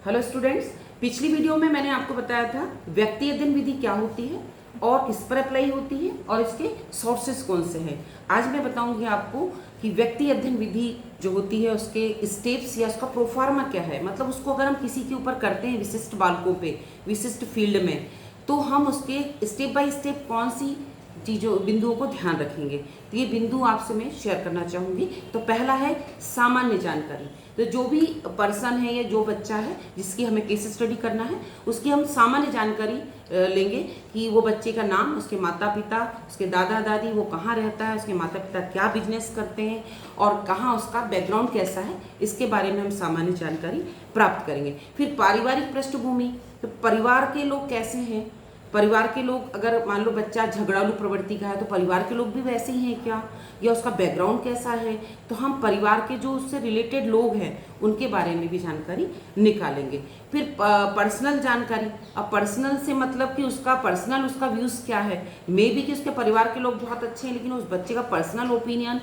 Hello students, पिछली video में मैंने आपको बताया था व्यक्ति अध्ययन विधि क्या होती है और किस पर अप्लाई होती है और इसके सोर्सेस कौन से हैं। आज मैं बताऊंगी आपको कि व्यक्ति अध्ययन विधि जो होती है उसके स्टेप्स या उसका प्रोफार्मा क्या है। मतलब उसको अगर हम किसी के ऊपर करते हैं विशिष्ट बालकों पे, विशिष्ट फील्ड में, तो हम उसके स्टेप बाय स्टेप कौन सी चीज़ों बिंदुओं को ध्यान रखेंगे। तो ये बिंदु आपसे मैं शेयर करना चाहूँगी। तो पहला है सामान्य जानकारी। तो जो भी पर्सन है या जो बच्चा है जिसकी हमें केस स्टडी करना है, उसकी हम सामान्य जानकारी लेंगे कि वो बच्चे का नाम, उसके माता पिता, उसके दादा दादी, वो कहाँ रहता है, उसके माता पिता क्या बिजनेस करते हैं और कहाँ उसका बैकग्राउंड कैसा है, इसके बारे में हम सामान्य जानकारी प्राप्त करेंगे। फिर पारिवारिक पृष्ठभूमि, तो परिवार के लोग कैसे हैं। परिवार के लोग, अगर मान लो बच्चा झगड़ालू प्रवृत्ति का है तो परिवार के लोग भी वैसे ही हैं क्या, या उसका बैकग्राउंड कैसा है। तो हम परिवार के जो उससे रिलेटेड लोग हैं उनके बारे में भी जानकारी निकालेंगे। फिर पर्सनल जानकारी। अब पर्सनल से मतलब कि उसका पर्सनल उसका व्यूज़ क्या है। मे बी कि उसके परिवार के लोग बहुत अच्छे हैं लेकिन उस बच्चे का पर्सनल ओपिनियन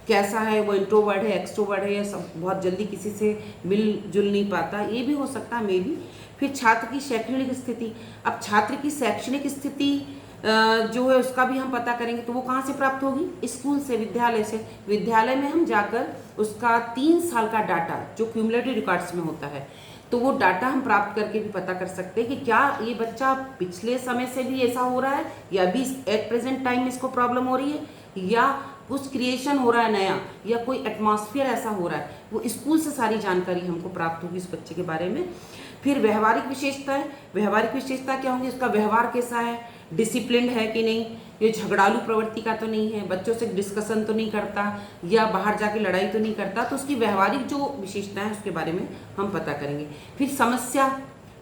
कैसा है, वो इंट्रोवर्ट है, एक्सट्रोवर्ट है, या सब बहुत जल्दी किसी से मिल जुल नहीं पाता, ये भी हो सकता है मे बी। फिर छात्र की शैक्षणिक स्थिति। अब छात्र की शैक्षणिक स्थिति जो है उसका भी हम पता करेंगे। तो वो कहाँ से प्राप्त होगी, स्कूल से, विद्यालय से। विद्यालय में हम जाकर उसका 3 साल का डाटा जो क्यूमुलेटिव रिकॉर्ड्स में होता है, तो वो डाटा हम प्राप्त करके भी पता कर सकते हैं कि क्या ये बच्चा पिछले समय से भी ऐसा हो रहा है या अभी एट प्रेजेंट टाइम में इसको प्रॉब्लम हो रही है, या कुछ क्रिएशन हो रहा है नया, या कोई एटमॉस्फेयर ऐसा हो रहा है। वो स्कूल से सारी जानकारी हमको प्राप्त होगी इस बच्चे के बारे में। फिर व्यवहारिक विशेषताएं। व्यवहारिक विशेषता क्या होंगी, उसका व्यवहार कैसा है, डिसिप्लिन है कि नहीं, ये झगड़ालू प्रवृत्ति का तो नहीं है, बच्चों से डिस्कशन तो नहीं करता, या बाहर जाके लड़ाई तो नहीं करता। तो उसकी व्यवहारिक जो विशेषताएं हैं उसके बारे में हम पता करेंगे। फिर समस्या,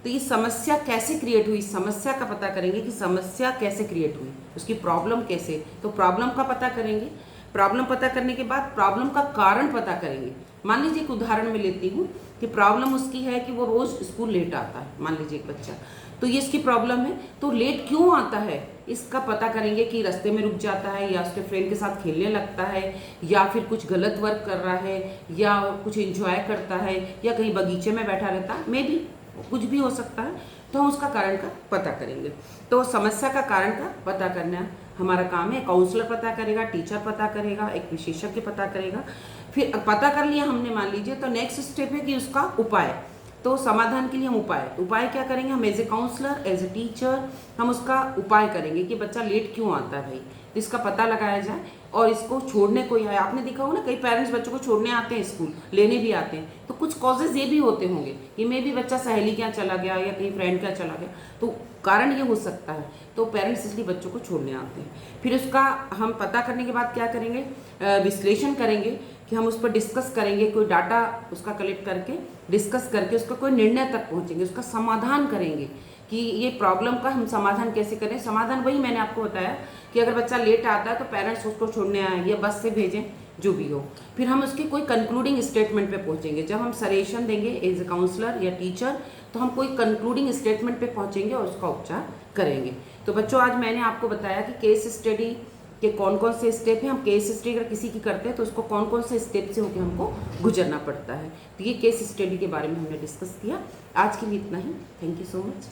तो ये समस्या कैसे क्रिएट हुई, समस्या का पता करेंगे कि समस्या कैसे क्रिएट हुई, उसकी प्रॉब्लम कैसे, तो प्रॉब्लम का पता करेंगे। प्रॉब्लम पता करने के बाद प्रॉब्लम का कारण पता करेंगे। मान लीजिए एक उदाहरण में लेती हूँ कि प्रॉब्लम उसकी है कि वो रोज़ स्कूल लेट आता है, मान लीजिए एक बच्चा, तो ये इसकी प्रॉब्लम है। तो लेट क्यों आता है इसका पता करेंगे कि रास्ते में रुक जाता है, या उसके फ्रेंड के साथ खेलने लगता है, या फिर कुछ गलत वर्क कर रहा है, या कुछ एंजॉय करता है, या कहीं बगीचे में बैठा रहता है, मे बी कुछ भी हो सकता है। तो हम उसका कारण का पता करेंगे। तो समस्या का कारण का पता करना हमारा काम है। काउंसलर पता करेगा, टीचर पता करेगा, एक विशेषज्ञ पता करेगा। फिर पता कर लिया हमने मान लीजिए, तो नेक्स्ट स्टेप है कि उसका उपाय। तो समाधान के लिए हम उपाय क्या करेंगे, हम as a counsellor, as a teacher हम उसका उपाय करेंगे कि बच्चा लेट क्यों आता है भाई, तो इसका पता लगाया जाए और इसको छोड़ने कोई है। आपने देखा होगा ना, कई पेरेंट्स बच्चों को छोड़ने आते हैं, स्कूल लेने भी आते हैं, तो कुछ कॉजेज ये भी होते होंगे कि मे भी बच्चा सहेली क्या चला गया या कहीं फ्रेंड क्या चला गया, तो कारण ये हो सकता है। तो पेरेंट्स इसलिए बच्चों को छोड़ने आते हैं। फिर उसका हम पता करने के बाद क्या करेंगे, विश्लेषण करेंगे कि हम उस पर डिस्कस करेंगे, कोई डाटा उसका कलेक्ट करके डिस्कस करके उसका कोई निर्णय तक पहुंचेंगे, उसका समाधान करेंगे कि ये प्रॉब्लम का हम समाधान कैसे करें। समाधान वही मैंने आपको बताया कि अगर बच्चा लेट आता है तो पेरेंट्स उसको छोड़ने आए या बस से भेजें, जो भी हो। फिर हम उसके कोई कंक्लूडिंग स्टेटमेंट पे पहुंचेंगे। जब हम सजेशन देंगे एज ए काउंसलर या टीचर, तो हम कोई कंक्लूडिंग स्टेटमेंट पे पहुंचेंगे और उसका उपचार करेंगे। तो बच्चों, आज मैंने आपको बताया कि केस स्टडी के कौन कौन से स्टेप हैं। हम केस स्टडी अगर किसी की करते हैं तो उसको कौन कौन से स्टेप से होकर हमको गुजरना पड़ता है। तो ये केस स्टडी के बारे में हमने डिस्कस किया। आज के लिए इतना ही। Thank you so much.